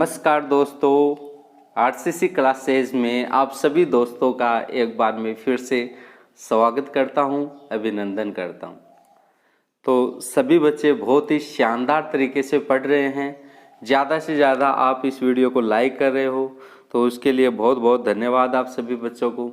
नमस्कार दोस्तों, RCC classes में आप सभी दोस्तों का एक बार मैं फिर से स्वागत करता हूं, अभिनंदन करता हूं। तो सभी बच्चे बहुत ही शानदार तरीके से पढ़ रहे हैं। ज़्यादा से ज़्यादा आप इस वीडियो को लाइक कर रहे हो, तो उसके लिए बहुत बहुत धन्यवाद आप सभी बच्चों को।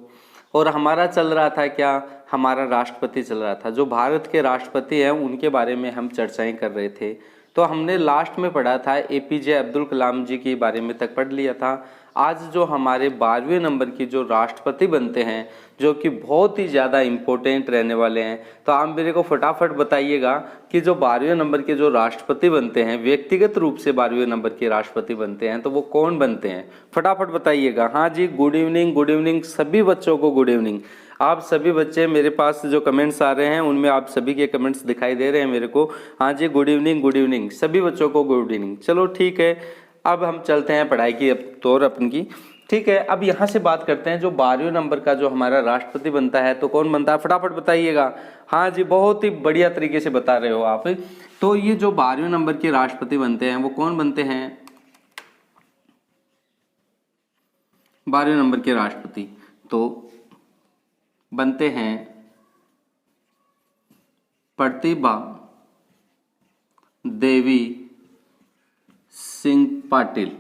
और हमारा चल रहा था क्या, हमारा राष्ट्रपति चल रहा था। जो भारत के राष्ट्रपति हैं उनके बारे में हम चर्चाएं कर रहे थे। तो हमने लास्ट में पढ़ा था एपीजे अब्दुल कलाम जी के बारे में तक पढ़ लिया था। आज जो हमारे 12वें नंबर की जो राष्ट्रपति बनते हैं, जो कि बहुत ही ज़्यादा इम्पोर्टेंट रहने वाले हैं, तो आप मेरे को फटाफट बताइएगा कि जो 12वें नंबर के जो राष्ट्रपति बनते हैं, व्यक्तिगत रूप से 12वें नंबर के राष्ट्रपति बनते हैं, तो वो कौन बनते हैं, फटाफट बताइएगा। हाँ जी, गुड इवनिंग सभी बच्चों को गुड इवनिंग। आप सभी बच्चे मेरे पास जो कमेंट्स आ रहे हैं उनमें आप सभी के कमेंट्स दिखाई दे रहे हैं मेरे को। हाँ जी, गुड इवनिंग सभी बच्चों को गुड इवनिंग। चलो ठीक है, अब हम चलते हैं पढ़ाई की तौर अपन की। ठीक है, अब यहाँ से बात करते हैं जो 12वें नंबर का जो हमारा राष्ट्रपति बनता है, तो कौन बनता है, फटाफट बताइएगा। हाँ जी, बहुत ही बढ़िया तरीके से बता रहे हो आप। तो ये जो 12वें नंबर के राष्ट्रपति बनते हैं वो कौन बनते हैं, 12वें नंबर के राष्ट्रपति तो बनते हैं प्रतिभा देवी सिंह पाटिल।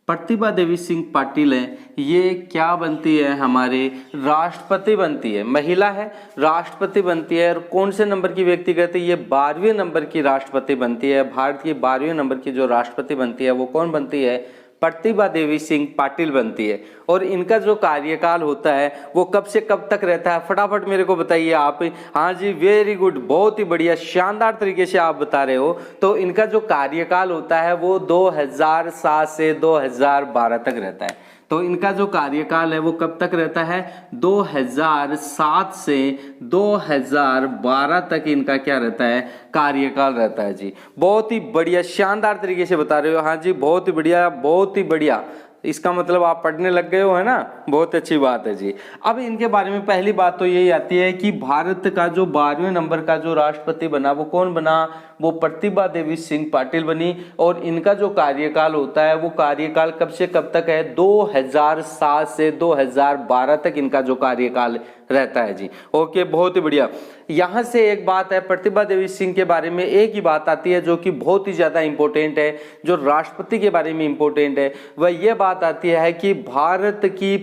प्रतिभा देवी सिंह पाटिल है, ये क्या बनती है, हमारे राष्ट्रपति बनती है। महिला है, राष्ट्रपति बनती है। और कौन से नंबर की व्यक्ति कहते हैं, ये 12वें नंबर की राष्ट्रपति बनती है। भारत की 12वें नंबर की जो राष्ट्रपति बनती है वो कौन बनती है, प्रतिभा देवी सिंह पाटिल बनती है। और इनका जो कार्यकाल होता है वो कब से कब तक रहता है, फटाफट मेरे को बताइए आप। हाँ जी, वेरी गुड, बहुत ही बढ़िया, शानदार तरीके से आप बता रहे हो। तो इनका जो कार्यकाल होता है वो 2007 से 2012 तक रहता है। तो इनका जो कार्यकाल है वो कब तक रहता है, 2007 से 2012 तक इनका क्या रहता है, कार्यकाल रहता है जी। बहुत ही बढ़िया, शानदार तरीके से बता रहे हो। हाँ जी, बहुत ही बढ़िया, बहुत ही बढ़िया। इसका मतलब आप पढ़ने लग गए हो, है ना, बहुत अच्छी बात है जी। अब इनके बारे में पहली बात तो यही आती है कि भारत का जो 12वें नंबर का जो राष्ट्रपति बना वो कौन बना, वो प्रतिभा देवी सिंह पाटिल बनी। और इनका जो कार्यकाल होता है वो कार्यकाल कब से कब तक है, 2007 से 2012 तक इनका जो कार्यकाल रहता है जी। ओके, बहुत ही बढ़िया। यहां से एक बात है, प्रतिभा देवी सिंह के बारे में एक ही बात आती है जो कि बहुत ही ज्यादा इंपॉर्टेंट है, जो राष्ट्रपति के बारे में इंपॉर्टेंट है, वह यह बात आती है कि भारत की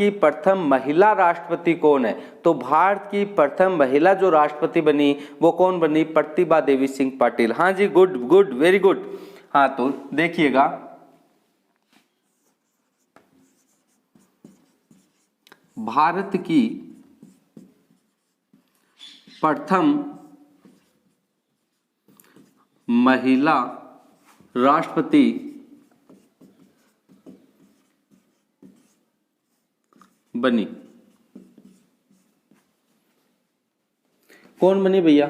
प्रथम महिला राष्ट्रपति कौन है। तो भारत की प्रथम महिला जो राष्ट्रपति बनी वो कौन बनी, प्रतिभा देवी सिंह पाटिल। हाँ जी, गुड, वेरी गुड। हाँ, तो देखिएगा, भारत की प्रथम महिला राष्ट्रपति बनी, कौन बनी भैया,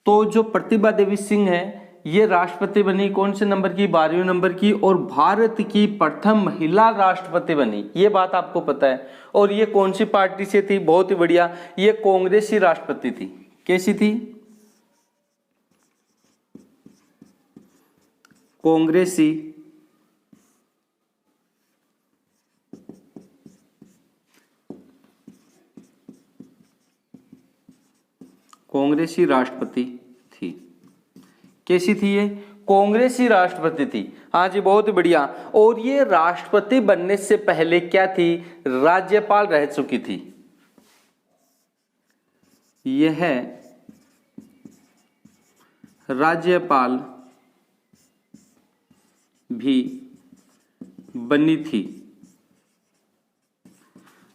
तो जो प्रतिभा देवी सिंह है ये राष्ट्रपति बनी, कौन से नंबर की, 12वें नंबर की। और भारत की प्रथम महिला राष्ट्रपति बनी, ये बात आपको पता है। और ये कौन सी पार्टी से थी, बहुत ही बढ़िया, ये कांग्रेसी राष्ट्रपति थी। कैसी थी, कांग्रेसी राष्ट्रपति थी। कैसी थी ये, कांग्रेसी राष्ट्रपति थी। हाँ जी, बहुत ही बढ़िया। और ये राष्ट्रपति बनने से पहले क्या थी, राज्यपाल रह चुकी थी। यह राज्यपाल भी बनी थी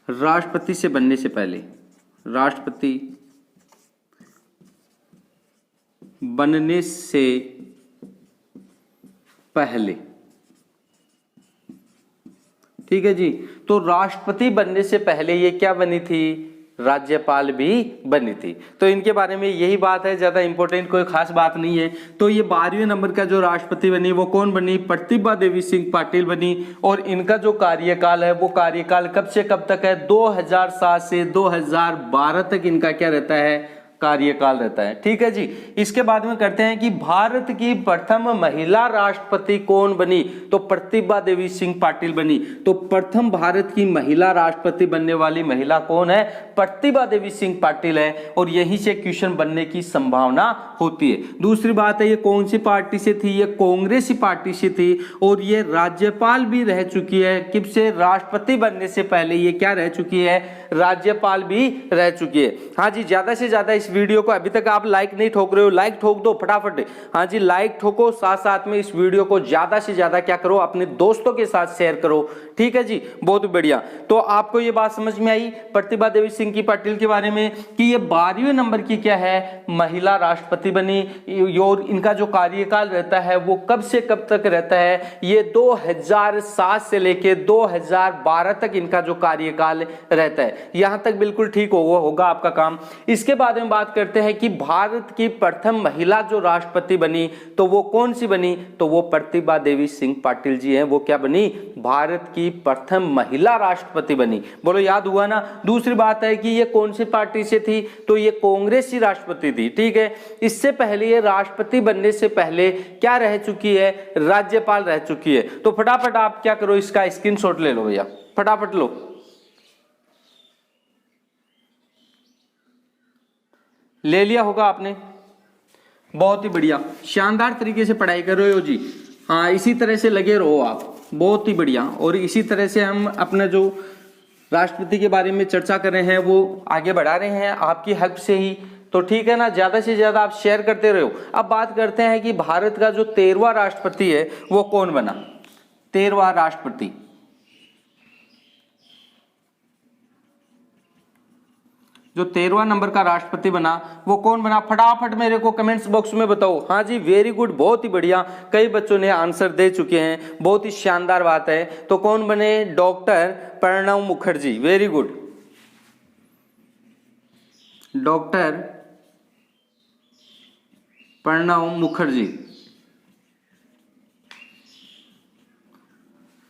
राष्ट्रपति से बनने से पहले, राष्ट्रपति बनने से पहले। ठीक है जी, तो राष्ट्रपति बनने से पहले ये क्या बनी थी, राज्यपाल भी बनी थी। तो इनके बारे में यही बात है, ज्यादा इंपॉर्टेंट कोई खास बात नहीं है। तो ये 12वें नंबर का जो राष्ट्रपति बनी वो कौन बनी, प्रतिभा देवी सिंह पाटिल बनी। और इनका जो कार्यकाल है वो कार्यकाल कब से कब तक है, 2007 से 2012 तक इनका क्या रहता है, कार्यकाल रहता है। ठीक है जी। इसके बाद में करते हैं कि भारत की प्रथम महिला राष्ट्रपति कौन बनी, तो प्रतिभा देवी सिंह पाटिल बनी। तो प्रथम भारत की महिला राष्ट्रपति बनने वाली महिला कौन है, प्रतिभा देवी सिंह पाटिल है, और यहीं से क्वेश्चन बनने की संभावना होती है। दूसरी बात है, ये कौन सी पार्टी से थी, ये कांग्रेसी पार्टी से थी, और ये राज्यपाल भी रह चुकी है। किब से, राष्ट्रपति बनने से पहले ये क्या रह चुकी है, राज्यपाल भी रह चुकी है। हाँ जी, ज्यादा से ज्यादा इस वीडियो को, अभी तक आप लाइक नहीं ठोक रहे हो, लाइक ठोक दो फटाफट। हाँ जी, लाइक ठोको, साथ साथ में इस वीडियो को ज्यादा से ज्यादा क्या करो, अपने दोस्तों के साथ शेयर करो। ठीक है जी, बहुत बढ़िया। तो आपको ये बात समझ में आई प्रतिभा देवी सिंह की पाटिल के बारे में कि ये 12वें नंबर की क्या है, महिला राष्ट्रपति बनी, और इनका जो कार्यकाल रहता है वो कब से कब तक रहता है, ये 2007 से लेके 2012 तक इनका जो कार्यकाल रहता है। यहां तक बिल्कुल ठीक होगा आपका काम। इसके बाद में बात करते हैं कि भारत की प्रथम महिला जो राष्ट्रपति बनी, तो वो कौन सी बनी, तो वो प्रतिभा देवी सिंह पाटिल जी हैं। वो क्या बनी, भारत की प्रथम महिला राष्ट्रपति बनी। बोलो याद हुआ ना। दूसरी बात है कि ये कौन सी पार्टी से थी, तो ये कांग्रेसी राष्ट्रपति थी। ठीक है, इससे पहले ये राष्ट्रपति बनने से पहले क्या रह चुकी है, राज्यपाल रह चुकी है। तो फटाफट आप क्या करो, इसका स्क्रीनशॉट ले लो भैया, फटाफट लो। ले लिया होगा आपने, बहुत ही बढ़िया, शानदार तरीके से पढ़ाई कर रहे हो जी। हाँ, इसी तरह से लगे रहो आप, बहुत ही बढ़िया। और इसी तरह से हम अपना जो राष्ट्रपति के बारे में चर्चा कर रहे हैं वो आगे बढ़ा रहे हैं आपकी हेल्प से ही। तो ठीक है ना, ज्यादा से ज्यादा आप शेयर करते रहो। अब बात करते हैं कि भारत का जो 13वां राष्ट्रपति है वो कौन बना, 13वां राष्ट्रपति। जो 13वां नंबर का राष्ट्रपति बना वो कौन बना, फटाफट मेरे को कमेंट्स बॉक्स में बताओ। हाँ जी, वेरी गुड, बहुत ही बढ़िया, कई बच्चों ने आंसर दे चुके हैं, बहुत ही शानदार बात है। तो कौन बने, doctor Pranab Mukherjee. Very good, doctor Pranab Mukherjee.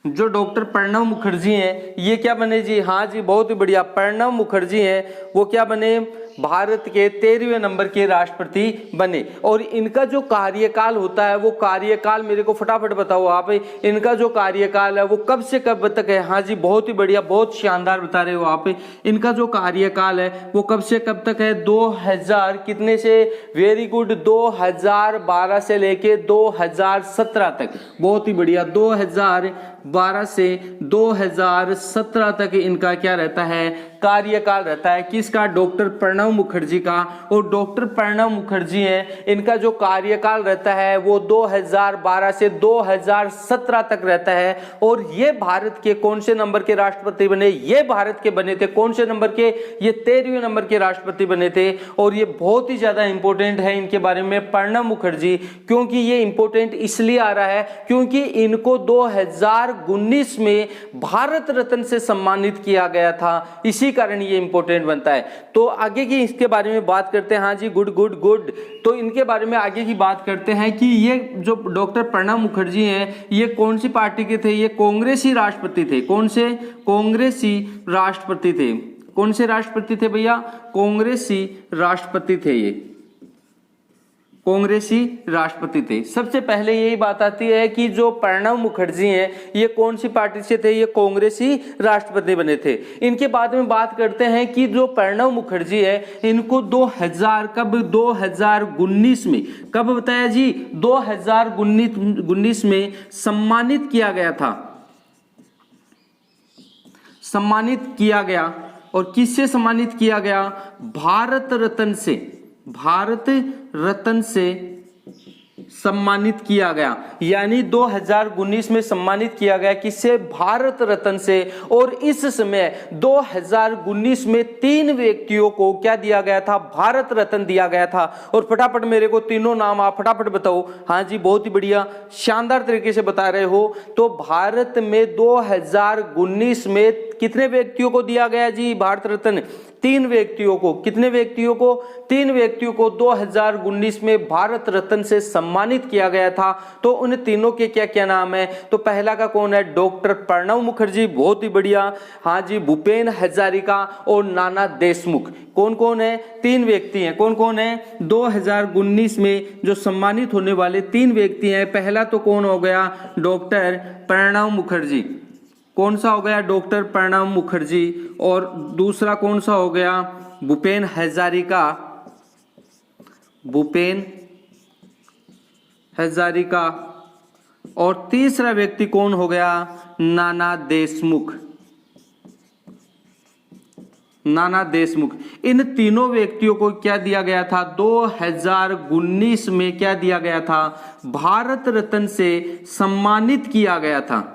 जो डॉक्टर प्रणब मुखर्जी हैं ये क्या बने जी, हाँ जी बहुत ही बढ़िया, प्रणब मुखर्जी हैं वो क्या बने, भारत के 13वें नंबर के राष्ट्रपति बने। और इनका जो कार्यकाल होता है वो कार्यकाल मेरे को फटाफट बताओ आप, इनका जो कार्यकाल है वो कब से कब तक है। हाँ जी बहुत ही बढ़िया, बहुत शानदार बता रहे हो आप। इनका जो कार्यकाल है वो कब से कब तक है, 2000 कितने से, वेरी गुड, 2012 से लेके 2017 तक। बहुत ही बढ़िया, 2012 से 2017 तक इनका क्या रहता है, कार्यकाल रहता है। किसका, डॉक्टर प्रणब मुखर्जी का। और डॉक्टर प्रणब मुखर्जी हैं, इनका जो कार्यकाल रहता है वो 2012 से 2017 तक रहता है। और ये भारत के कौन से नंबर के राष्ट्रपति बने, ये भारत के बने थे कौन से नंबर के, ये 13वें नंबर के राष्ट्रपति बने थे। और ये बहुत ही ज्यादा इंपॉर्टेंट है इनके बारे में, प्रणब मुखर्जी। क्योंकि ये इंपॉर्टेंट इसलिए आ रहा है क्योंकि इनको 2019 में भारत रत्न से सम्मानित किया गया था, इसी कारण ये इंपॉर्टेंट बनता है। तो आगे की इसके बारे में बात करते हैं। हाँ जी गुड गुड गुड। तो इनके बारे में आगे की बात करते हैं कि ये जो डॉक्टर प्रणब मुखर्जी हैं ये कौन सी पार्टी के थे, ये कांग्रेसी राष्ट्रपति थे। कौन से, कांग्रेसी राष्ट्रपति थे। कौन से राष्ट्रपति थे भैया, कांग्रेसी राष्ट्रपति थे, ये कांग्रेसी राष्ट्रपति थे। सबसे पहले यही बात आती है कि जो प्रणब मुखर्जी हैं ये कौन सी पार्टी से थे, ये कांग्रेसी राष्ट्रपति बने थे। इनके बाद में बात करते हैं कि जो प्रणब मुखर्जी है इनको 2019 में, कब बताया जी, 2019 में सम्मानित किया गया था, सम्मानित किया गया। और किससे सम्मानित किया गया, भारत रत्न से, भारत रत्न से सम्मानित किया गया। यानी 2019 में सम्मानित किया गया किससे, भारत रत्न से। और इस समय 2019 में 3 व्यक्तियों को क्या दिया गया था, भारत रत्न दिया गया था। और फटाफट मेरे को तीनों नाम आप फटाफट बताओ। हाँ जी बहुत ही बढ़िया, शानदार तरीके से बता रहे हो। तो भारत में 2019 में कितने व्यक्तियों को दिया गया जी भारत रत्न, 3 व्यक्तियों को। कितने व्यक्तियों को, 3 व्यक्तियों को 2019 में भारत रत्न से सम्मानित सम्मानित किया गया था। तो उन तीनों के क्या क्या नाम है? तो पहला का कौन है? डॉक्टर प्रणब मुखर्जी, बहुत ही बढ़िया। हाँ जी, भूपेन हजारिका और नाना देशमुख। कौन कौन है? 3 व्यक्ति हैं। कौन कौन है? 2019 में जो सम्मानित होने वाले 3 व्यक्ति हैं। पहला तो कौन हो गया? डॉक्टर प्रणब मुखर्जी। कौन सा हो गया? डॉक्टर प्रणब मुखर्जी। और दूसरा कौन सा हो गया? भूपेन हजारिका। भूपेन हजारिका। और तीसरा व्यक्ति कौन हो गया? नाना देशमुख। नाना देशमुख। इन तीनों व्यक्तियों को क्या दिया गया था? 2019 में क्या दिया गया था? भारत रत्न से सम्मानित किया गया था।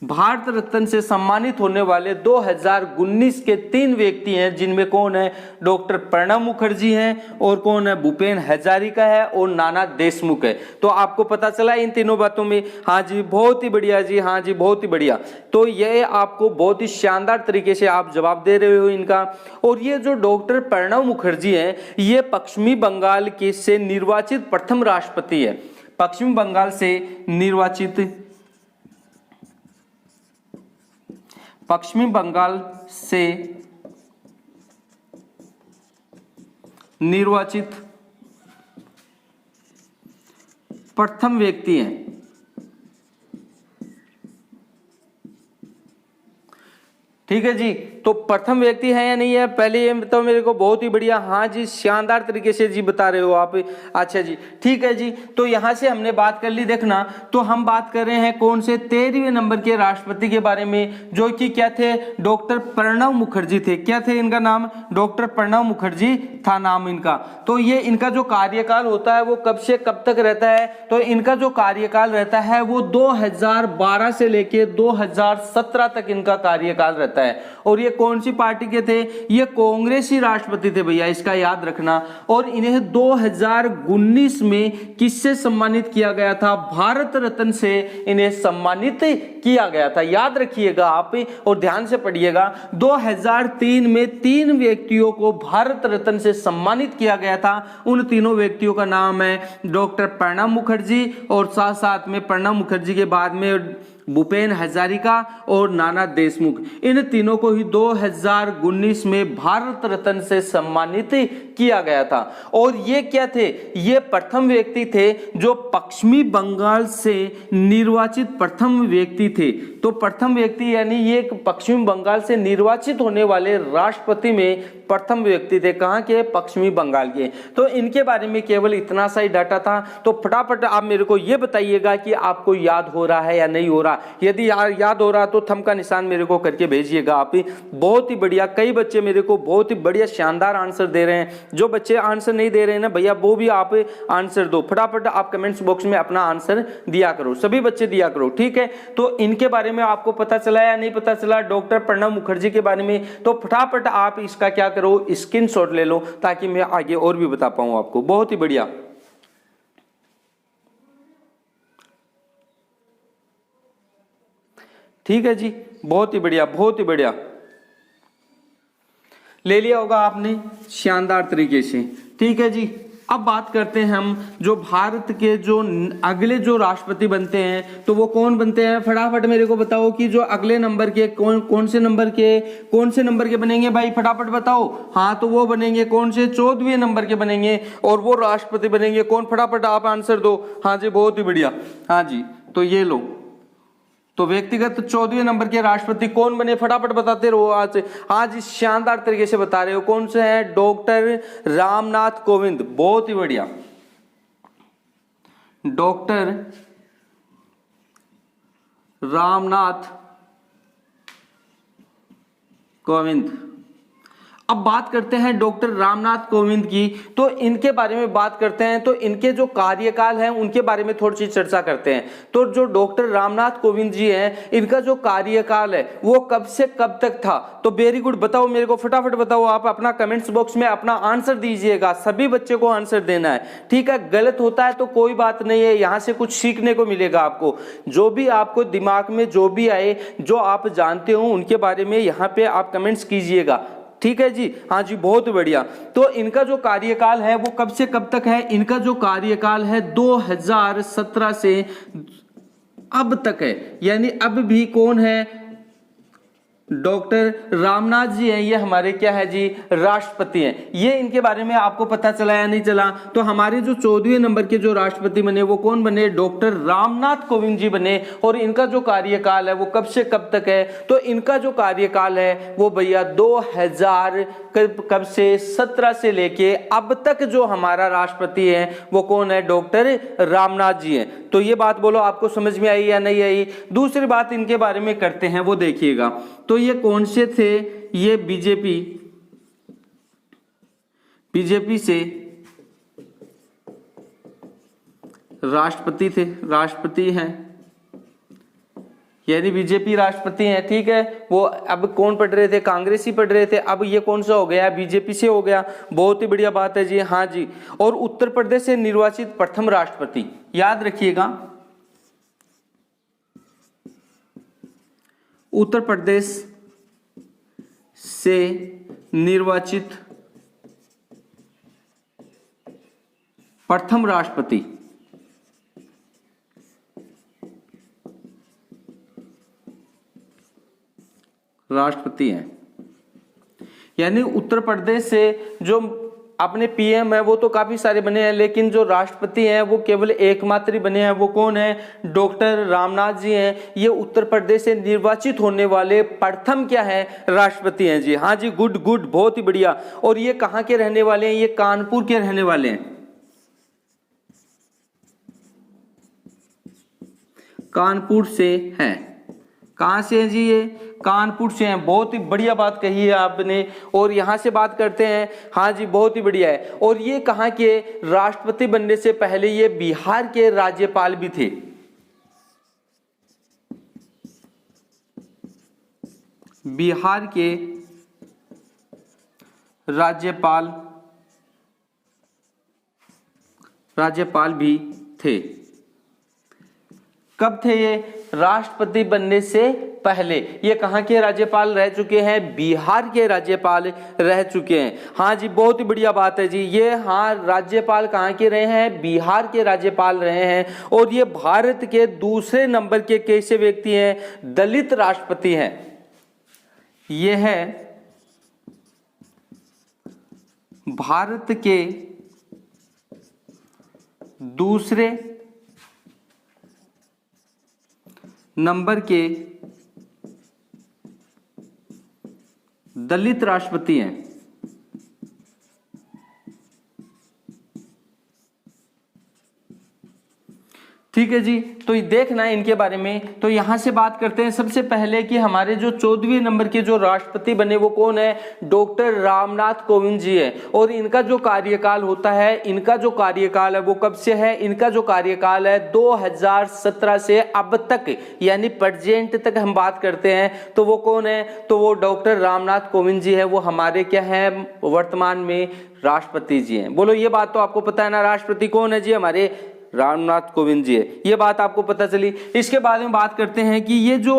भारत रत्न से सम्मानित होने वाले 2019 के 3 व्यक्ति हैं, जिनमें कौन है? डॉक्टर प्रणब मुखर्जी हैं, और कौन है? भूपेन हजारिका है, और नाना देशमुख है। तो आपको पता चला इन तीनों बातों में? हाँ जी, बहुत ही बढ़िया जी, हाँ जी, बहुत ही बढ़िया। तो ये आपको बहुत ही शानदार तरीके से आप जवाब दे रहे हो इनका। और ये जो डॉक्टर प्रणब मुखर्जी हैं, ये पश्चिमी बंगाल के से निर्वाचित प्रथम राष्ट्रपति है। पश्चिम बंगाल से निर्वाचित, पश्चिमी बंगाल से निर्वाचित प्रथम व्यक्ति हैं। ठीक है जी, तो प्रथम व्यक्ति है या नहीं है, पहले ये बताओ मेरे को। बहुत ही बढ़िया, हाँ जी, शानदार तरीके से जी बता रहे हो आप। अच्छा जी, ठीक है जी। तो यहां से हमने बात कर ली। देखना, तो हम बात कर रहे हैं कौन से? 13वें नंबर के राष्ट्रपति के बारे में, जो कि क्या थे? डॉक्टर प्रणब मुखर्जी थे। क्या थे इनका नाम? डॉक्टर प्रणब मुखर्जी था नाम इनका। तो ये इनका जो कार्यकाल होता है वो कब से कब तक रहता है? तो इनका जो कार्यकाल रहता है वो 2012 से लेके 2017 तक इनका कार्यकाल रहता है। और ये कौन सी पार्टी के थे? ये कांग्रेसी राष्ट्रपति थे भैया, इसका याद रखना। और इन्हें 2019 में किससे सम्मानित किया गया था? भारत रत्न से इन्हें सम्मानित किया गया था। याद रखिएगा आप और ध्यान से पढ़िएगा। 2003 में 3 व्यक्तियों को भारत रत्न से सम्मानित किया गया था। उन तीनों व्यक्तियों का नाम है डॉक्टर प्रणब मुखर्जी, और साथ साथ में प्रणब मुखर्जी के बाद में भूपेन हजारिका और नाना देशमुख। इन तीनों को ही 2019 में भारत रत्न से सम्मानित किया गया था। और ये क्या थे? ये प्रथम व्यक्ति थे जो पश्चिमी बंगाल से निर्वाचित प्रथम व्यक्ति थे। तो प्रथम व्यक्ति यानी ये पश्चिमी बंगाल से निर्वाचित होने वाले राष्ट्रपति में प्रथम व्यक्ति थे। कहां के? पश्चिमी बंगाल के। तो इनके बारे में केवल इतना सा ही डाटा था। तो फटाफट आप मेरे को ये बताइएगा कि आपको याद हो रहा है या नहीं हो रहा। यदि याद हो रहा तो थंब का निशान मेरे को करके भेजिएगा आप। बहुत ही बढ़िया, कई बच्चे मेरे को बहुत ही बढ़िया शानदार आंसर दे रहे हैं। जो बच्चे आंसर नहीं दे रहे हैं ना भैया, वो भी आप आंसर दो। फटाफट आप कमेंट्स बॉक्स में अपना आंसर दिया करो, सभी बच्चे दिया करो, ठीक है। तो इनके बारे में आपको पता चला या नहीं पता चला, डॉक्टर प्रणब मुखर्जी के बारे में? तो फटाफट आप इसका क्या करो, स्क्रीनशॉट ले लो, ताकि मैं आगे और भी बता पाऊं आपको। बहुत ही बढ़िया, ठीक है जी, बहुत ही बढ़िया, बहुत ही बढ़िया। ले लिया होगा आपने शानदार तरीके से, ठीक है जी। अब बात करते हैं हम जो भारत के जो अगले जो राष्ट्रपति बनते हैं, तो वो कौन बनते हैं? फटाफट मेरे को बताओ कि जो अगले नंबर के कौन से नंबर के बनेंगे भाई, फटाफट बताओ। हाँ, तो वो बनेंगे कौन से? 14वें नंबर के बनेंगे, और वो राष्ट्रपति बनेंगे कौन? फटाफट आप आंसर दो। हाँ जी, बहुत ही बढ़िया। हाँ जी, तो ये लो, तो व्यक्तिगत 14वें नंबर के राष्ट्रपति कौन बने? फटाफट बताते रहो। आज शानदार तरीके से बता रहे हो। कौन से हैं? डॉक्टर रामनाथ कोविंद। बहुत ही बढ़िया, डॉक्टर रामनाथ कोविंद। अब बात करते हैं डॉक्टर रामनाथ कोविंद की। तो इनके बारे में बात करते हैं, तो इनके जो कार्यकाल है उनके बारे में थोड़ी सी चर्चा करते हैं। तो जो डॉक्टर रामनाथ कोविंद जी हैं, इनका जो कार्यकाल है वो कब से कब तक था? तो वेरी गुड, बताओ मेरे को, फटाफट बताओ। आप अपना कमेंट्स बॉक्स में अपना आंसर दीजिएगा, सभी बच्चे को आंसर देना है, ठीक है। गलत होता है तो कोई बात नहीं है, यहाँ से कुछ सीखने को मिलेगा आपको। जो भी आपको दिमाग में जो भी आए, जो आप जानते हो उनके बारे में यहाँ पे आप कमेंट्स कीजिएगा, ठीक है जी, हाँ जी, बहुत बढ़िया। तो इनका जो कार्यकाल है वो कब से कब तक है? इनका जो कार्यकाल है 2017 से अब तक है, यानी अब भी कौन है? डॉक्टर रामनाथ जी हैं, ये हमारे क्या है जी? राष्ट्रपति हैं। ये इनके बारे में आपको पता चला या नहीं चला? तो हमारे जो 14वें नंबर के जो राष्ट्रपति बने वो कौन बने? डॉक्टर रामनाथ कोविंद जी बने। और इनका जो कार्यकाल है वो कब से कब तक है? तो इनका जो कार्यकाल है वो भैया 2000 कब से 17 से लेके अब तक जो हमारा राष्ट्रपति है वो कौन है? डॉक्टर रामनाथ जी हैं। तो ये बात बोलो आपको समझ में आई या नहीं आई? दूसरी बात इनके बारे में करते हैं, वो देखिएगा। तो ये कौन से थे? ये बीजेपी से राष्ट्रपति थे, राष्ट्रपति हैं, यानी बीजेपी राष्ट्रपति हैं, ठीक है। वो अब कौन पढ़ रहे थे? कांग्रेस ही पढ़ रहे थे। अब ये कौन सा हो गया? बीजेपी से हो गया। बहुत ही बढ़िया बात है जी, हाँ जी। और उत्तर प्रदेश से निर्वाचित प्रथम राष्ट्रपति, याद रखिएगा, उत्तर प्रदेश से निर्वाचित प्रथम राष्ट्रपति हैं। यानी उत्तर प्रदेश से जो अपने पीएम है वो तो काफी सारे बने हैं, लेकिन जो राष्ट्रपति हैं वो केवल एकमात्र ही बने हैं। वो कौन है? डॉक्टर रामनाथ जी हैं। ये उत्तर प्रदेश से निर्वाचित होने वाले प्रथम क्या है? राष्ट्रपति हैं जी, हाँ जी, गुड गुड, बहुत ही बढ़िया। और ये कहाँ के रहने वाले हैं? ये कानपुर के रहने वाले हैं, कानपुर से हैं। कहां से हैं जी? ये कानपुर से हैं। बहुत ही बढ़िया बात कही है आपने। और यहां से बात करते हैं, हाँ जी, बहुत ही बढ़िया है। और ये कहां के राष्ट्रपति बनने से पहले ये बिहार के राज्यपाल भी थे। बिहार के राज्यपाल भी थे। कब थे ये? राष्ट्रपति बनने से पहले ये कहां के राज्यपाल रह चुके हैं? बिहार के राज्यपाल रह चुके हैं। हाँ जी, बहुत ही बढ़िया बात है जी। ये हाँ, राज्यपाल कहां के रहे हैं? बिहार के राज्यपाल रहे हैं। और ये भारत के दूसरे नंबर के कैसे व्यक्ति हैं? दलित राष्ट्रपति हैं। ये है भारत के दूसरे नंबर के दलित राष्ट्रपति हैं। ठीक है जी, तो देखना है इनके बारे में। तो यहां से बात करते हैं सबसे पहले कि हमारे जो 14वें नंबर के जो राष्ट्रपति बने वो कौन है? डॉक्टर रामनाथ कोविंद जी है। और इनका जो कार्यकाल होता है, इनका जो कार्यकाल है वो कब से है? इनका जो कार्यकाल है 2017 से अब तक, यानी प्रेजेंट तक हम बात करते हैं। तो वो कौन है? तो वो डॉक्टर रामनाथ कोविंद जी है। वो हमारे क्या है? वर्तमान में राष्ट्रपति जी हैं। बोलो, ये बात तो आपको पता है ना? राष्ट्रपति कौन है जी? हमारे रामनाथ कोविंद जी है। ये बात आपको पता चली। इसके बाद में बात करते हैं कि ये जो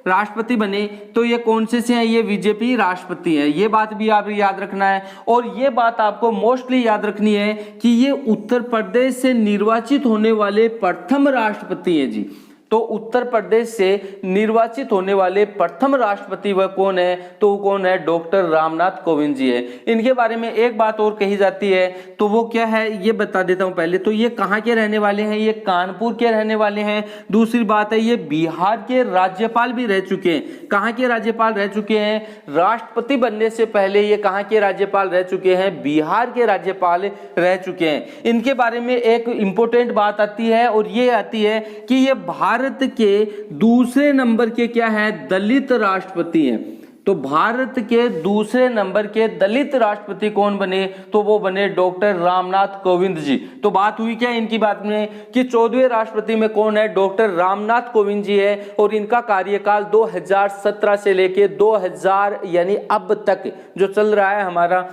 राष्ट्रपति बने तो ये कौन से हैं? ये बीजेपी राष्ट्रपति हैं। ये बात भी आप याद रखना है। और ये बात आपको मोस्टली याद रखनी है कि ये उत्तर प्रदेश से निर्वाचित होने वाले प्रथम राष्ट्रपति हैं जी। तो उत्तर प्रदेश से निर्वाचित होने वाले प्रथम राष्ट्रपति वह कौन है? तो वो कौन है? डॉक्टर रामनाथ कोविंद जी है। इनके बारे में एक बात और कही जाती है, तो वो क्या है ये बता देता हूं पहले। तो ये कहां के रहने वाले हैं? ये कानपुर के रहने वाले हैं। दूसरी बात है, ये बिहार के राज्यपाल भी रह चुके हैं। कहां के राज्यपाल रह चुके हैं? राष्ट्रपति बनने से पहले ये कहां के राज्यपाल रह चुके हैं? बिहार के राज्यपाल रह चुके हैं। इनके बारे में एक इंपॉर्टेंट बात आती है, और ये आती है कि ये भारत के दूसरे नंबर के क्या है? दलित राष्ट्रपति हैं। तो भारत के दूसरे नंबर के दलित राष्ट्रपति कौन बने? तो वो बने डॉक्टर रामनाथ कोविंद जी। तो बात हुई क्या इनकी बात में कि 14वें राष्ट्रपति में कौन है? डॉक्टर रामनाथ कोविंद जी है। और इनका कार्यकाल 2017 से लेके 2000 यानी अब तक जो चल रहा है हमारा।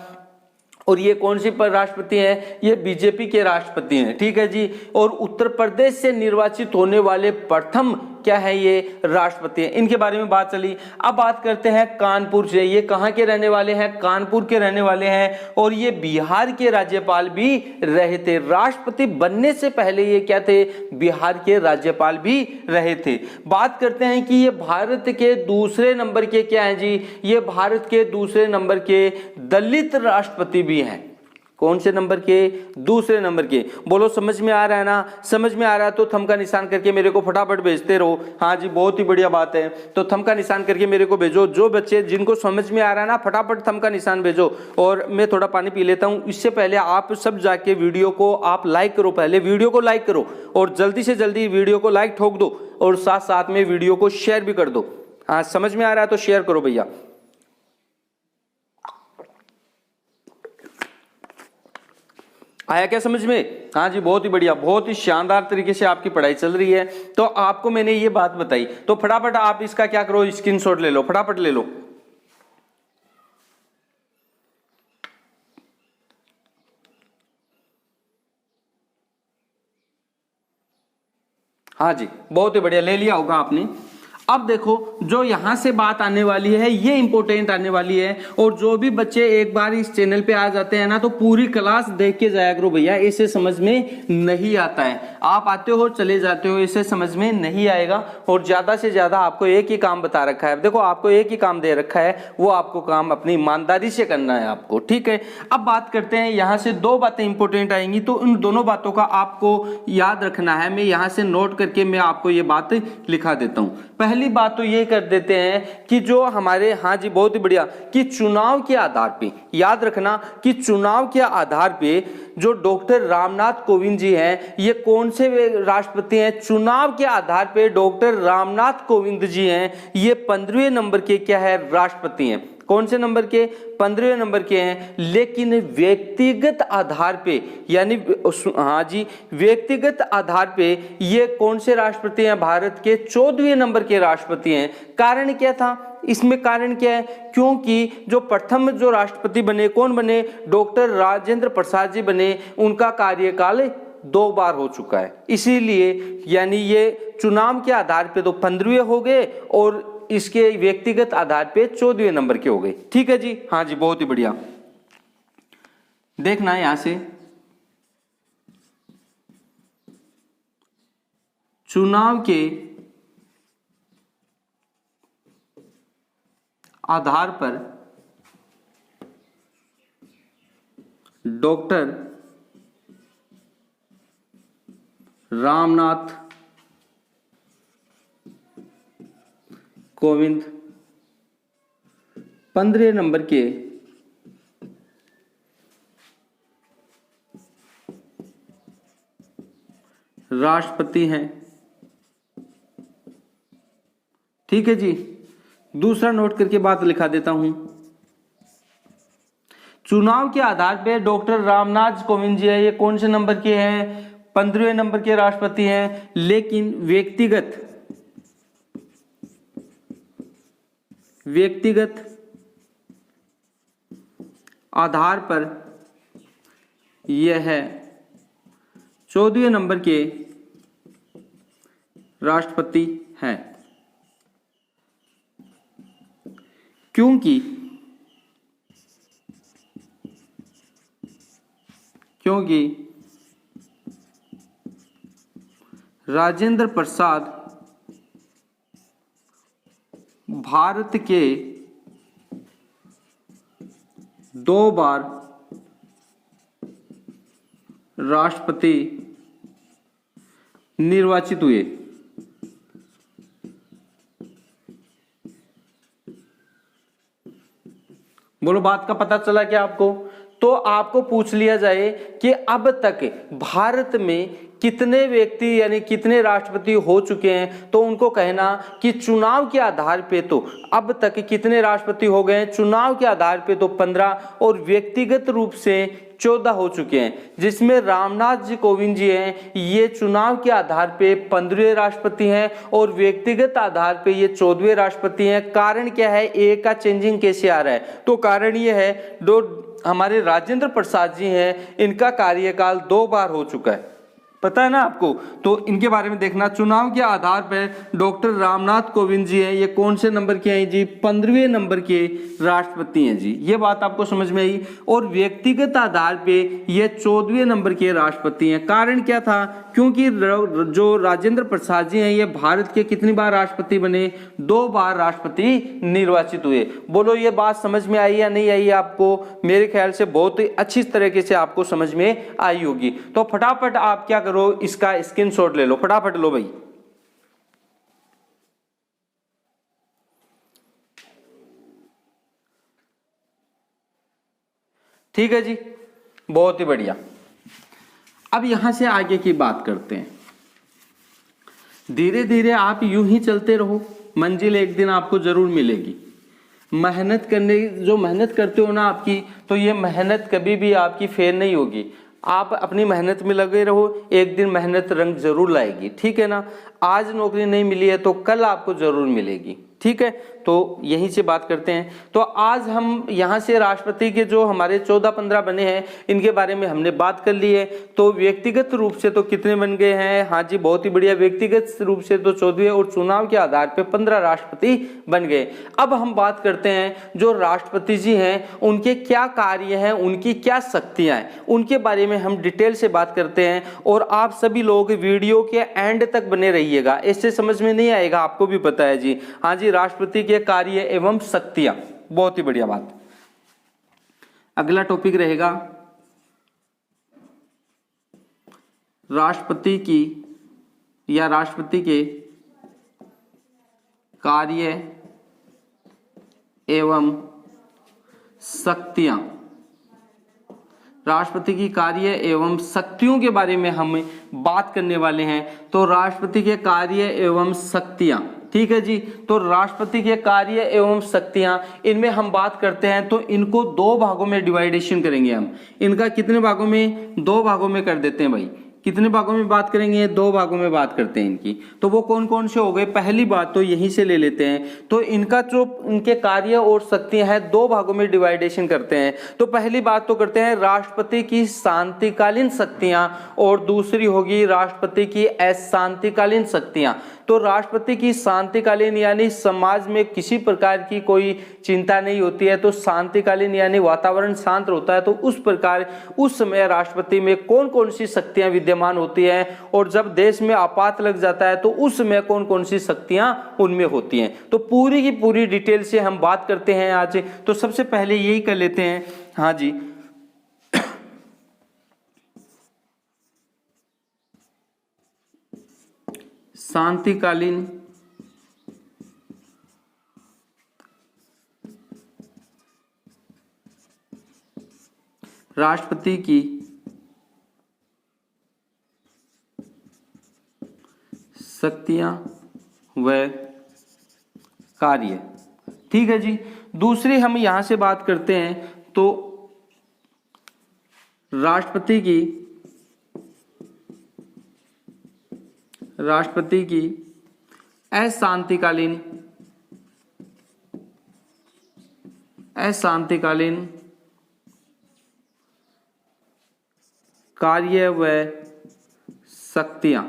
और ये कौन सी राष्ट्रपति हैं? ये बीजेपी के राष्ट्रपति हैं। ठीक है जी। और उत्तर प्रदेश से निर्वाचित होने वाले प्रथम क्या है ये राष्ट्रपति है। इनके बारे में बात चली। अब बात करते हैं कानपुर से। ये कहाँ के रहने वाले हैं? कानपुर के रहने वाले हैं और ये बिहार के राज्यपाल भी रहे थे। राष्ट्रपति बनने से पहले ये क्या थे? बिहार के राज्यपाल भी रहे थे। बात करते हैं कि ये भारत के दूसरे नंबर के क्या हैं जी? ये भारत के दूसरे नंबर के दलित राष्ट्रपति भी हैं। कौन से नंबर के? दूसरे नंबर के। बोलो समझ में आ रहा है ना? समझ में आ रहा है तो थंब का निशान करके मेरे को फटाफट भेजते रहो। हाँ जी, बहुत ही बढ़िया बात है। तो थंब का निशान करके मेरे को भेजो। जो बच्चे जिनको समझ में आ रहा है ना, फटाफट थंब का निशान भेजो। और मैं थोड़ा पानी पी लेता हूँ। इससे पहले आप सब जाके वीडियो को आप लाइक करो। पहले वीडियो को लाइक करो और जल्दी से जल्दी वीडियो को लाइक ठोक दो और साथ साथ में वीडियो को शेयर भी कर दो। हाँ, समझ में आ रहा है तो शेयर करो भैया। आया क्या समझ में? हाँ जी, बहुत ही बढ़िया, बहुत ही शानदार तरीके से आपकी पढ़ाई चल रही है। तो आपको मैंने ये बात बताई, तो फटाफट आप इसका क्या करो, स्क्रीनशॉट ले लो, फटाफट ले लो। हाँ जी, बहुत ही बढ़िया, ले लिया होगा आपने। अब देखो, जो यहां से बात आने वाली है ये इंपॉर्टेंट आने वाली है। और जो भी बच्चे एक बार इस चैनल पे आ जाते हैं ना, तो पूरी क्लास देख के जाया करो भैया, इसे समझ में नहीं आता है। आप आते हो चले जाते हो, इसे समझ में नहीं आएगा। और ज्यादा से ज्यादा आपको एक ही काम बता रखा है। देखो, आपको एक ही काम दे रखा है, वो आपको काम अपनी ईमानदारी से करना है आपको, ठीक है। अब बात करते हैं, यहां से दो बातें इंपॉर्टेंट आएंगी, तो उन दोनों बातों का आपको याद रखना है। मैं यहां से नोट करके मैं आपको ये बात लिखा देता हूं। पहली बात तो ये कर देते हैं कि जो हमारे, हाँ जी बहुत ही बढ़िया, कि चुनाव के आधार पे याद रखना कि चुनाव के आधार पे जो डॉक्टर रामनाथ कोविंद जी हैं, ये कौन से राष्ट्रपति हैं? चुनाव के आधार पे डॉक्टर रामनाथ कोविंद जी हैं, ये 15वें नंबर के क्या है? राष्ट्रपति हैं। कौन से नंबर के? 15वें नंबर के हैं। लेकिन व्यक्तिगत आधार पे, यानी हाँ जी, व्यक्तिगत आधार पे ये कौन से राष्ट्रपति हैं? भारत के 14वें नंबर के राष्ट्रपति हैं। कारण क्या था इसमें? कारण क्या है? क्योंकि जो प्रथम जो राष्ट्रपति बने, कौन बने? डॉक्टर राजेंद्र प्रसाद जी बने। उनका कार्यकाल 2 बार हो चुका है, इसीलिए यानी ये चुनाव के आधार पे तो 15वें हो गए और इसके व्यक्तिगत आधार पे 14वें नंबर के हो गए। ठीक है जी, हाँ जी बहुत ही बढ़िया। देखना यहां से, चुनाव के आधार पर डॉक्टर रामनाथ कोविंद 15 नंबर के राष्ट्रपति हैं। ठीक है जी, दूसरा नोट करके बात लिखा देता हूं। चुनाव के आधार पे डॉक्टर रामनाथ कोविंद जी है, ये कौन से नंबर के हैं? 15वें नंबर के राष्ट्रपति हैं। लेकिन व्यक्तिगत आधार पर यह है 14वें नंबर के राष्ट्रपति हैं। क्योंकि राजेंद्र प्रसाद भारत के 2 बार राष्ट्रपति निर्वाचित हुए। बोलो, बात का पता चला क्या आपको? तो आपको पूछ लिया जाए कि अब तक भारत में कितने व्यक्ति यानी कितने राष्ट्रपति हो चुके हैं, तो उनको कहना कि चुनाव के आधार पे तो अब तक कितने राष्ट्रपति हो गए हैं? चुनाव के आधार पे तो 15 और व्यक्तिगत रूप से 14 हो चुके हैं, जिसमें रामनाथ जी कोविंद जी हैं, ये चुनाव के आधार पे 15वें राष्ट्रपति हैं और व्यक्तिगत आधार पे ये 14वें राष्ट्रपति हैं। कारण क्या है? एक का चेंजिंग कैसे आ रहा है? तो कारण ये है, जो हमारे राजेंद्र प्रसाद जी हैं, इनका कार्यकाल 2 बार हो चुका है। पता है ना आपको। तो इनके बारे में देखना। चुनाव के आधार पर डॉक्टर रामनाथ कोविंद जी हैं, ये कौन से नंबर के हैं जी? 15वें नंबर के राष्ट्रपति हैं जी। ये बात आपको समझ में आई। और व्यक्तिगत आधार पे ये 14वें नंबर के राष्ट्रपति हैं। कारण क्या था? क्योंकि जो राजेंद्र प्रसाद जी हैं ये भारत के कितनी बार राष्ट्रपति बने? 2 बार राष्ट्रपति निर्वाचित हुए। बोलो ये बात समझ में आई या नहीं आई आपको? मेरे ख्याल से बहुत ही अच्छी तरीके से आपको समझ में आई होगी। तो फटाफट आप क्या करो, इसका स्क्रीनशॉट ले लो, फटाफट लो भाई। ठीक है जी, बहुत ही बढ़िया। अब यहां से आगे की बात करते हैं। धीरे धीरे आप यूं ही चलते रहो, मंजिल एक दिन आपको जरूर मिलेगी। मेहनत करने, जो मेहनत करते हो ना आपकी, तो ये मेहनत कभी भी आपकी फेल नहीं होगी। आप अपनी मेहनत में लगे रहो, एक दिन मेहनत रंग जरूर लाएगी। ठीक है ना? आज नौकरी नहीं मिली है तो कल आपको जरूर मिलेगी। ठीक है, तो यहीं से बात करते हैं। तो आज हम यहाँ से राष्ट्रपति के जो हमारे 14-15 बने हैं इनके बारे में हमने बात कर ली है। तो व्यक्तिगत रूप से तो कितने बन गए हैं? हाँ जी, बहुत ही बढ़िया। व्यक्तिगत रूप से तो 14वें और चुनाव के आधार पे 15 राष्ट्रपति बन गए। अब हम बात करते हैं जो राष्ट्रपति जी हैं उनके क्या कार्य हैं, उनकी क्या शक्तियां हैं, उनके बारे में हम डिटेल से बात करते हैं। और आप सभी लोग वीडियो के एंड तक बने रहिएगा, इससे समझ में नहीं आएगा, आपको भी पता है जी। हाँ जी, राष्ट्रपति के कार्य एवं शक्तियां, बहुत ही बढ़िया बात। अगला टॉपिक रहेगा राष्ट्रपति की या राष्ट्रपति के कार्य एवं शक्तियां। राष्ट्रपति की कार्य एवं शक्तियों के बारे में हम बात करने वाले हैं। तो राष्ट्रपति के कार्य एवं शक्तियां, ठीक है जी। तो राष्ट्रपति के कार्य एवं शक्तियां, इनमें हम बात करते हैं तो इनको 2 भागों में डिवाइडेशन करेंगे हम। इनका कितने भागों में? 2 भागों में कर देते हैं भाई। कितने भागों में बात करेंगे? 2 भागों में बात करते हैं इनकी। तो वो कौन कौन से हो गए? पहली बात तो यहीं से ले लेते हैं। तो इनका जो इनके कार्य और शक्तियां हैं 2 भागों में डिवाइडेशन करते हैं। तो पहली बात तो करते हैं राष्ट्रपति की शांतिकालीन शक्तियां और दूसरी होगी राष्ट्रपति की अशांतिकालीन शक्तियां। तो राष्ट्रपति की शांतिकालीन यानी समाज में किसी प्रकार की कोई चिंता नहीं होती है, तो शांतिकालीन यानी वातावरण शांत होता है। तो उस प्रकार उस समय राष्ट्रपति में कौन कौन सी शक्तियां विद्यमान होती हैं, और जब देश में आपात लग जाता है तो उस समय कौन कौन सी शक्तियां उनमें होती हैं। तो पूरी की पूरी डिटेल से हम बात करते हैं आज। तो सबसे पहले यही कर लेते हैं। हाँ जी, शांतिकालीन राष्ट्रपति की शक्तियां व कार्य। ठीक है जी। दूसरी हम यहां से बात करते हैं तो राष्ट्रपति की अशांतिकालीन कार्य व शक्तियां।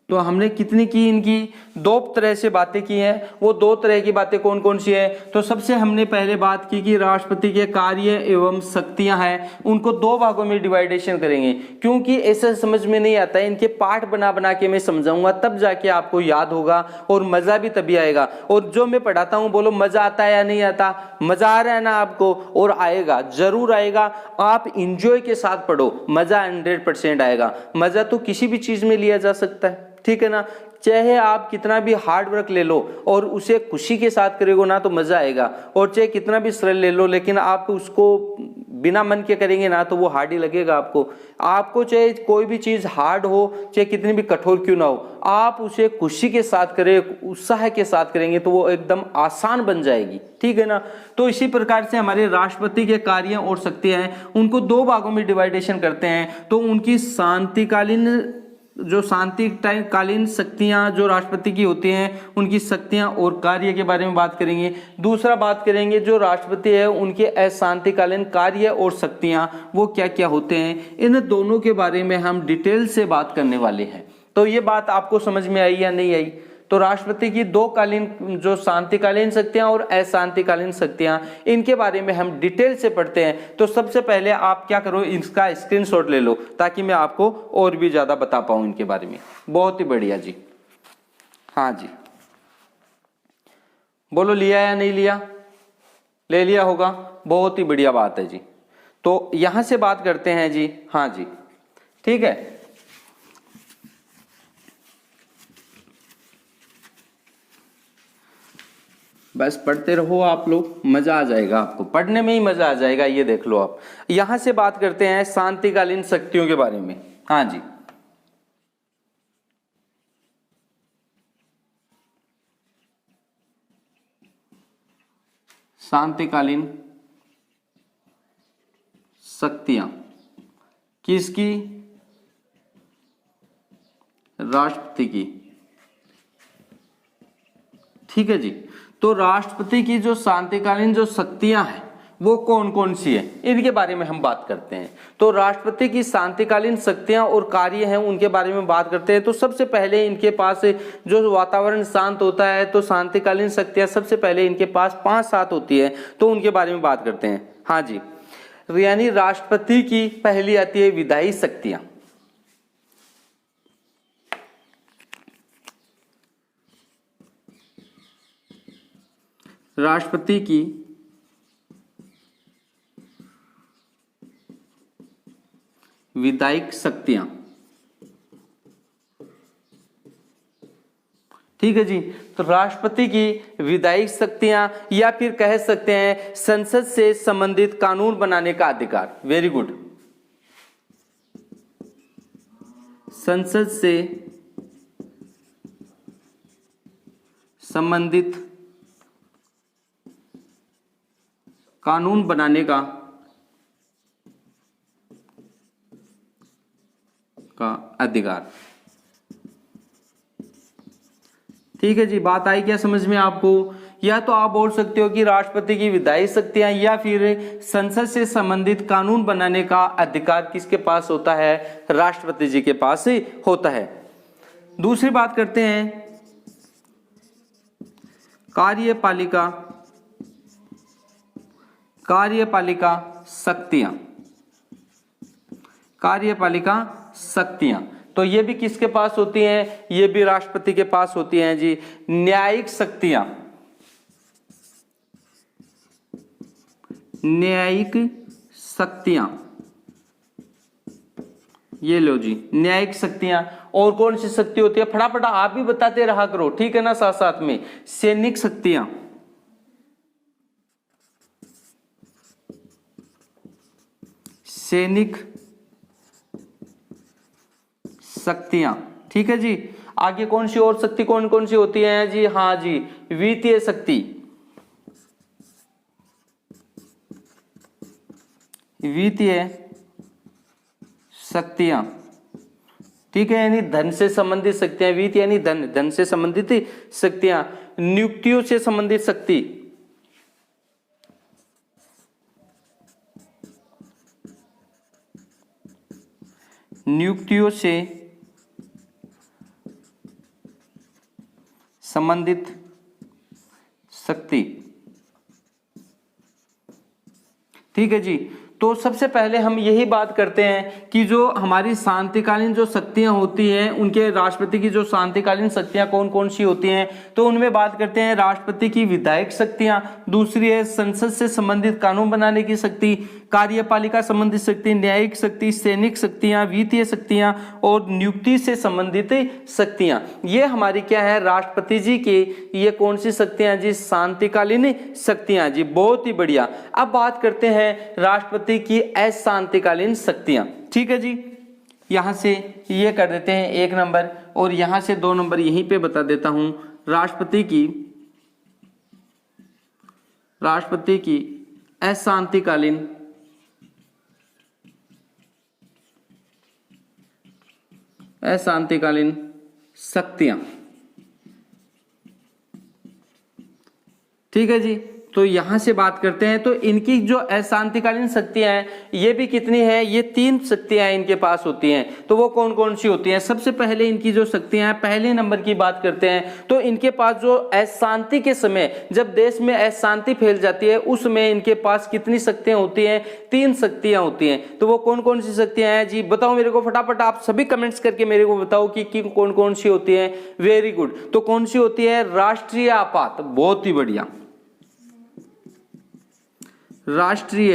तो हमने कितनी की? इनकी 2 तरह से बातें की हैं। वो 2 तरह की बातें कौन कौन सी है? तो सबसे हमने पहले बात की कि राष्ट्रपति के कार्य एवं शक्तियां हैं उनको 2 भागों में डिवाइडेशन करेंगे, क्योंकि ऐसा समझ में नहीं आता है। इनके पार्ट बना बना के मैं समझाऊंगा, तब जाके आपको याद होगा और मजा भी तभी आएगा। और जो मैं पढ़ाता हूं, बोलो मजा आता है या नहीं आता? मजा आ रहा है ना आपको? और आएगा, जरूर आएगा। आप इंजॉय के साथ पढ़ो, मजा 100% आएगा। मजा तो किसी भी चीज में लिया जा सकता है, ठीक है ना? चाहे आप कितना भी हार्ड वर्क ले लो और उसे खुशी के साथ करेगो ना तो मजा आएगा, और चाहे कितना भी श्रम ले लो लेकिन आप उसको बिना मन के करेंगे ना तो वो हार्ड ही लगेगा आपको चाहे कोई भी चीज हार्ड हो, चाहे कितनी भी कठोर क्यों ना हो, आप उसे खुशी के साथ करें, उत्साह के साथ करेंगे तो वो एकदम आसान बन जाएगी। ठीक है ना? तो इसी प्रकार से हमारे राष्ट्रपति के कार्य और शक्तियां हैं उनको 2 भागों में डिवाइडेशन करते हैं। तो उनकी शांतिकालीन जो शांतिकालीन शक्तियां जो राष्ट्रपति की होती हैं उनकी शक्तियां और कार्य के बारे में बात करेंगे। दूसरा बात करेंगे जो राष्ट्रपति है उनके अशांतिकालीन कार्य और शक्तियां वो क्या क्या होते हैं, इन दोनों के बारे में हम डिटेल से बात करने वाले हैं। तो ये बात आपको समझ में आई या नहीं आई? तो राष्ट्रपति की दो कालीन जो शांतिकालीन शक्तियां और अशांतिकालीन शक्तियां, इनके बारे में हम डिटेल से पढ़ते हैं। तो सबसे पहले आप क्या करो, इसका स्क्रीनशॉट ले लो ताकि मैं आपको और भी ज्यादा बता पाऊं इनके बारे में। बहुत ही बढ़िया जी, हाँ जी, बोलो लिया या नहीं लिया? ले लिया होगा, बहुत ही बढ़िया बात है जी। तो यहां से बात करते हैं जी, हाँ जी, ठीक है। बस पढ़ते रहो आप लोग, मजा आ जाएगा, आपको पढ़ने में ही मजा आ जाएगा। ये देख लो आप, यहां से बात करते हैं शांतिकालीन शक्तियों के बारे में। हाँ जी, शांतिकालीन शक्तियां किसकी? राष्ट्रपति की। ठीक है जी। तो राष्ट्रपति की जो शांतिकालीन जो शक्तियां हैं वो कौन कौन सी है, इनके बारे में हम बात करते हैं। तो राष्ट्रपति की शांतिकालीन शक्तियां और कार्य हैं उनके बारे में बात करते हैं। तो सबसे पहले इनके पास जो वातावरण शांत होता है, तो शांतिकालीन शक्तियां सबसे पहले इनके पास 5-7 होती है, तो उनके बारे में बात करते हैं। हाँ जी, यानी राष्ट्रपति की पहली आती है विधायी शक्तियां। राष्ट्रपति की विधायिक शक्तियां। ठीक है जी। तो राष्ट्रपति की विधायिक शक्तियां, या फिर कह सकते हैं संसद से संबंधित कानून बनाने का अधिकार। वेरी गुड, संसद से संबंधित कानून बनाने का अधिकार। ठीक है जी, बात आई क्या समझ में आपको? या तो आप बोल सकते हो कि राष्ट्रपति की विधायी शक्तियां या फिर संसद से संबंधित कानून बनाने का अधिकार किसके पास होता है? राष्ट्रपति जी के पास ही होता है। दूसरी बात करते हैं कार्यपालिका शक्तियां। कार्यपालिका शक्तियां, तो ये भी किसके पास होती हैं? ये भी राष्ट्रपति के पास होती हैं जी। न्यायिक शक्तियां, न्यायिक शक्तियां, ये लो जी, न्यायिक शक्तियां। और कौन सी शक्ति होती है? फटाफट आप भी बताते रहा करो, ठीक है ना, साथ साथ में। सैनिक शक्तियां, सैनिक शक्तियां। ठीक है जी। आगे कौन सी और शक्ति कौन कौन सी होती है जी? हाँ जी, वित्तीय शक्ति, वित्तीय शक्तियां। ठीक है, यानी धन से संबंधित शक्तियां। वित्त यानी धन, धन से संबंधित शक्तियां। नियुक्तियों से संबंधित शक्ति, नियुक्तियों से संबंधित शक्ति। ठीक है जी। तो सबसे पहले हम यही बात करते हैं कि जो हमारी शांतिकालीन जो शक्तियां होती हैं, उनके राष्ट्रपति की जो शांतिकालीन शक्तियां कौन कौन सी होती हैं, तो उनमें बात करते हैं राष्ट्रपति की विधायिक शक्तियां, दूसरी है संसद से संबंधित कानून बनाने की शक्ति, कार्यपालिका संबंधित शक्ति, न्यायिक शक्ति, सैनिक शक्तियां, वित्तीय शक्तियां और नियुक्ति से संबंधित शक्तियां। ये हमारी क्या है? राष्ट्रपति जी के ये कौन सी शक्तियां जी? शांतिकालीन शक्तियां जी। बहुत ही बढ़िया। अब बात करते हैं राष्ट्रपति की अशांतिकालीन शक्तियां। ठीक है जी, यहां से ये कर देते हैं 1 नंबर और यहां से 2 नंबर यहीं पे बता देता हूं। राष्ट्रपति की अशांतिकालीन अशांतिकालीन शक्तियां। ठीक है जी, तो यहां से बात करते हैं। तो इनकी जो अशांतिकालीन शक्तियां हैं ये भी कितनी है, ये 3 शक्तियां इनके पास होती हैं। तो वो कौन कौन सी होती हैं? सबसे पहले इनकी जो शक्तियां हैं, पहले नंबर की बात करते हैं तो इनके पास जो अशांति के समय, जब देश में अशांति फैल जाती है उस समय इनके पास कितनी शक्तियां होती हैं? 3 शक्तियां होती हैं। तो वो कौन कौन सी शक्तियां हैं जी, बताओ मेरे को फटाफट, आप सभी कमेंट्स करके मेरे को बताओ कि कौन कौन सी होती है। Very good. तो कौन सी होती है? राष्ट्रीय आपात। बहुत ही बढ़िया, राष्ट्रीय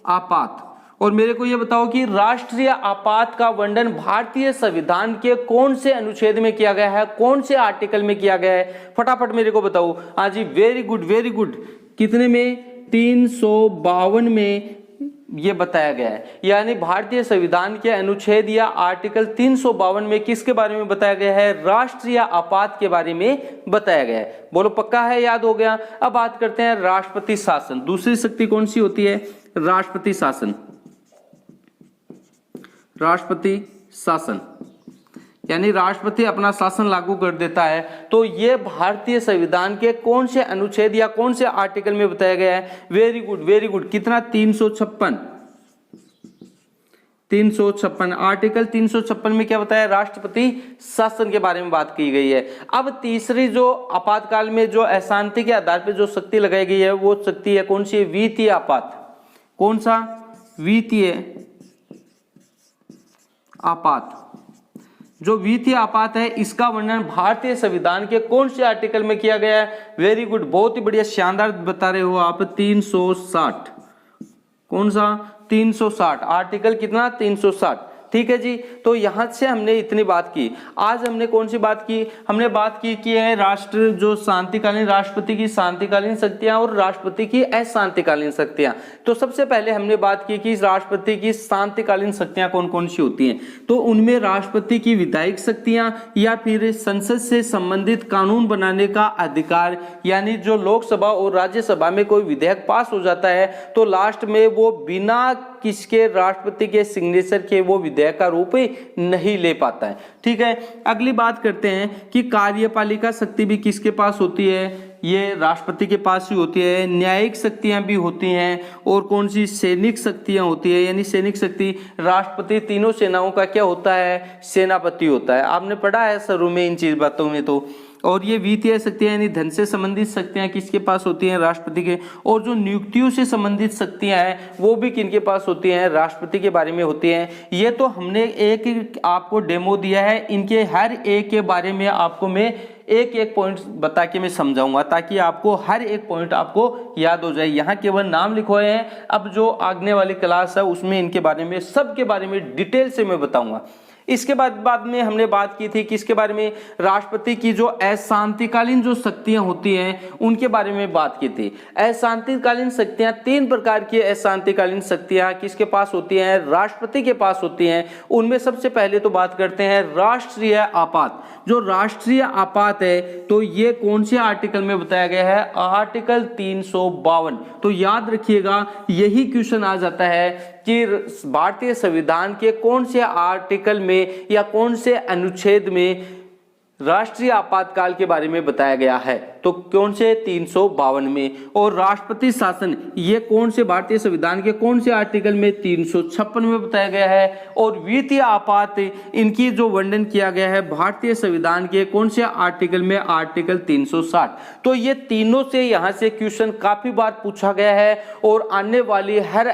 आपात। और मेरे को यह बताओ कि राष्ट्रीय आपात का वर्णन भारतीय संविधान के कौन से अनुच्छेद में किया गया है, कौन से आर्टिकल में किया गया है? फटाफट मेरे को बताओ। हाँ जी, वेरी गुड वेरी गुड। कितने में? 352 में ये बताया गया है। यानी भारतीय संविधान के अनुच्छेद या आर्टिकल 352 में किसके बारे में बताया गया है? राष्ट्रीय आपात के बारे में बताया गया है। बोलो पक्का है, याद हो गया? अब बात करते हैं राष्ट्रपति शासन। दूसरी शक्ति कौन सी होती है? राष्ट्रपति शासन। राष्ट्रपति शासन यानी राष्ट्रपति अपना शासन लागू कर देता है। तो ये भारतीय संविधान के कौन से अनुच्छेद या कौन से आर्टिकल में बताया गया है? Very good very good. कितना? 356। 356 आर्टिकल 356 में क्या बताया? राष्ट्रपति शासन के बारे में बात की गई है। अब तीसरी जो आपातकाल में जो अशांति के आधार पर जो शक्ति लगाई गई है वो शक्ति है कौन सी? वित्तीय आपात। कौन सा? वित्तीय आपात। जो वित्तीय आपात है इसका वर्णन भारतीय संविधान के कौन से आर्टिकल में किया गया है? वेरी गुड, बहुत ही बढ़िया, शानदार बता रहे हो आप। 360। कौन सा? 360। आर्टिकल कितना? 360। ठीक है जी। तो यहां से हमने इतनी बात की। आज हमने कौन सी बात की? हमने बात की है राष्ट्र जो शांतिकालीन, राष्ट्रपति की शांतिकालीन शक्तियां और राष्ट्रपति की अशांतिकालीन शक्तियां। तो सबसे पहले हमने बात की कि राष्ट्रपति की शांतिकालीन शक्तियां कौन कौन सी होती हैं। तो उनमें राष्ट्रपति की विधायिक शक्तियां या फिर संसद से संबंधित कानून बनाने का अधिकार, यानी जो लोकसभा और राज्यसभा में कोई विधेयक पास हो जाता है तो लास्ट में वो बिना किसके? राष्ट्रपति के सिग्नेचर के वो विधेयक का रूप नहीं ले पाता है। ठीक है, अगली बात करते हैं कि कार्यपालिका शक्ति भी किसके पास होती है? ये राष्ट्रपति के पास ही होती है। न्यायिक शक्तियां भी होती हैं। और कौन सी? सैनिक शक्तियां होती है। यानी सैनिक शक्ति, राष्ट्रपति तीनों सेनाओं का क्या होता है? सेनापति होता है। आपने पढ़ा है शुरू में इन चीज बातों में। तो और ये वित्तीय शक्तियां यानी धन से संबंधित शक्तियां किसके पास होती हैं? राष्ट्रपति के। और जो नियुक्तियों से संबंधित शक्तियां हैं वो भी किनके पास होती हैं? राष्ट्रपति के बारे में होती हैं। ये तो हमने एक आपको डेमो दिया है, इनके हर एक के बारे में आपको मैं एक एक पॉइंट बता के मैं समझाऊंगा ताकि आपको हर एक पॉइंट आपको याद हो जाए। यहाँ केवल नाम लिखे हैं, अब जो आगने वाली क्लास है उसमें इनके बारे में, सबके बारे में डिटेल से मैं बताऊंगा। इसके बाद में हमने बात की थी किसके बारे में? राष्ट्रपति की जो अशांतिकालीन जो शक्तियां होती हैं उनके बारे में बात की थी। अशांतिकालीन शक्तियां 3 प्रकार की अशांतिकालीन शक्तियां किसके पास होती हैं? राष्ट्रपति के पास होती हैं। उनमें सबसे पहले तो बात करते हैं राष्ट्रीय आपात। जो राष्ट्रीय आपात है तो ये कौन से आर्टिकल में बताया गया है? आर्टिकल 352। तो याद रखिएगा, यही क्वेश्चन आ जाता है कि भारतीय संविधान के कौन से आर्टिकल में या कौन से अनुच्छेद में राष्ट्रीय आपातकाल के बारे में बताया गया है। तो कौन से? 352 में। और राष्ट्रपति शासन ये कौन से भारतीय संविधान के कौन से आर्टिकल में? 356 में बताया गया है। और वित्तीय आपात इनकी जो वर्णन किया गया है भारतीय संविधान के कौन से आर्टिकल में? आर्टिकल 360। तो ये तीनों से यहाँ से क्वेश्चन काफी बार पूछा गया है और आने वाली हर